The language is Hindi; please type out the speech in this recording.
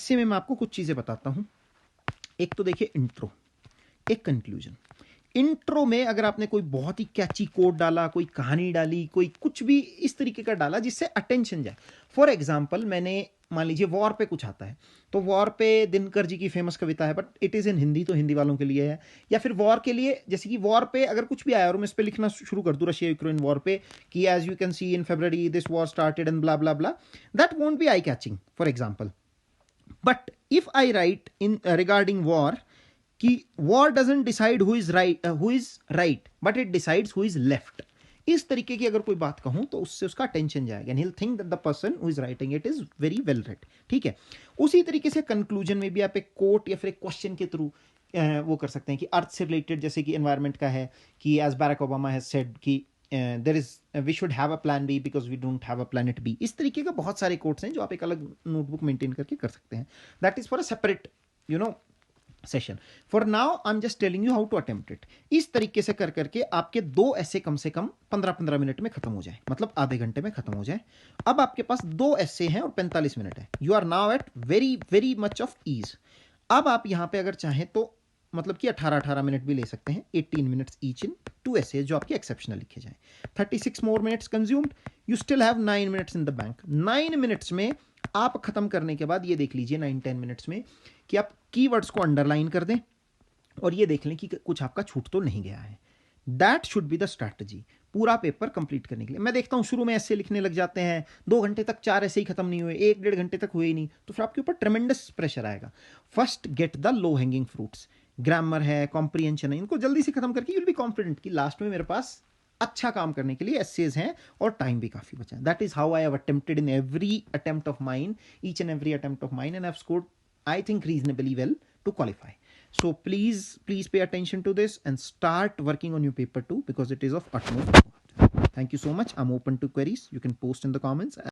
एस्से में मैं आपको कुछ चीजें बताता हूं। एक तो देखिए इंट्रो, एक कंक्लूजन। इंट्रो में अगर आपने कोई बहुत ही कैची कोट डाला, कोई कहानी डाली, कोई कुछ भी इस तरीके का डाला जिससे अटेंशन जाए। फॉर एग्जाम्पल मैंने मान लीजिए वॉर पे कुछ आता है, तो वॉर पे दिनकर जी की फेमस कविता है, but it is in Hindi, तो हिंदी वालों के लिए है। या फिर वॉर के लिए, जैसे कि वॉर पे अगर कुछ भी आया और मैं इस पे लिखना शुरू कर दूं रशिया यूक्रेन वॉर पे कि as you can see in February this war started and blah blah blah, that won't be I catching for example. But if I write in regarding war कि war doesn't decide who is right but it decides who is left, इस तरीके की अगर कोई बात कहूं तो उससे उसका अटेंशन जाएगा and he will think that the person who is writing it is very well read. ठीक है। उसी तरीके से कंक्लूजन में भी आप एक कोट या फिर एक क्वेश्चन के थ्रू वो कर सकते हैं कि अर्थ से रिलेटेड, जैसे कि एनवायरमेंट का है कि as Barack Obama has said कि there is we should have a plan B because we don't have a planet B. इस तरीके का बहुत सारे कोट्स हैं जो आप एक अलग नोटबुक मेंटेन करके कर सकते हैं। That is for a separate session. For now I am just telling you how to attempt it. इस तरीके से कर करके आपके 2 ऐसे कम से कम 15-15 मिनट में खत्म हो जाए, मतलब आधे घंटे में खत्म हो जाए। अब आपके पास 2 ऐसे हैं और 45 मिनट है। You are now at very very much of ease. अब आप यहां पे अगर चाहें तो मतलब कि 18-18 मिनट भी ले सकते हैं, 18 मिनट्स ईच इन 2 ऐसे जो आपके एक्सेप्शनल लिखे जाए। 36 more minutes consumed, you still have 9 minutes in the bank. 9 minutes में आप खत्म करने के बाद ये देख लीजिए 9-10 मिनट्स में कि आप कीवर्ड्स को अंडरलाइन कर दें और ये देख लें कि कुछ आपका छूट तो नहीं गया है। That should be the strategy पूरा पेपर कंप्लीट करने के लिए। मैं देखता हूं शुरू में ऐसे लिखने लग जाते हैं, 2 घंटे तक 4 ऐसे ही खत्म नहीं हुए, 1-1.5 घंटे तक हुए ही नहीं, तो फिर आपके ऊपर ट्रेमेंडस प्रेशर आएगा। First get the low hanging fruits. Grammar है, कॉम्प्रिहेंशन है, इनको जल्दी से खत्म करके यू विल बी कॉन्फिडेंट कि लास्ट में मेरे पास अच्छा काम करने के लिए एसेज हैं और टाइम भी काफी बचा है। That is how I have attempted in every attempt of mine, each and every attempt of mine, and I have scored I think reasonably well to qualify. So please pay attention to this and start working on your paper too, because it is of utmost importance. Thank you so much. I'm open to queries. You can post in the comments.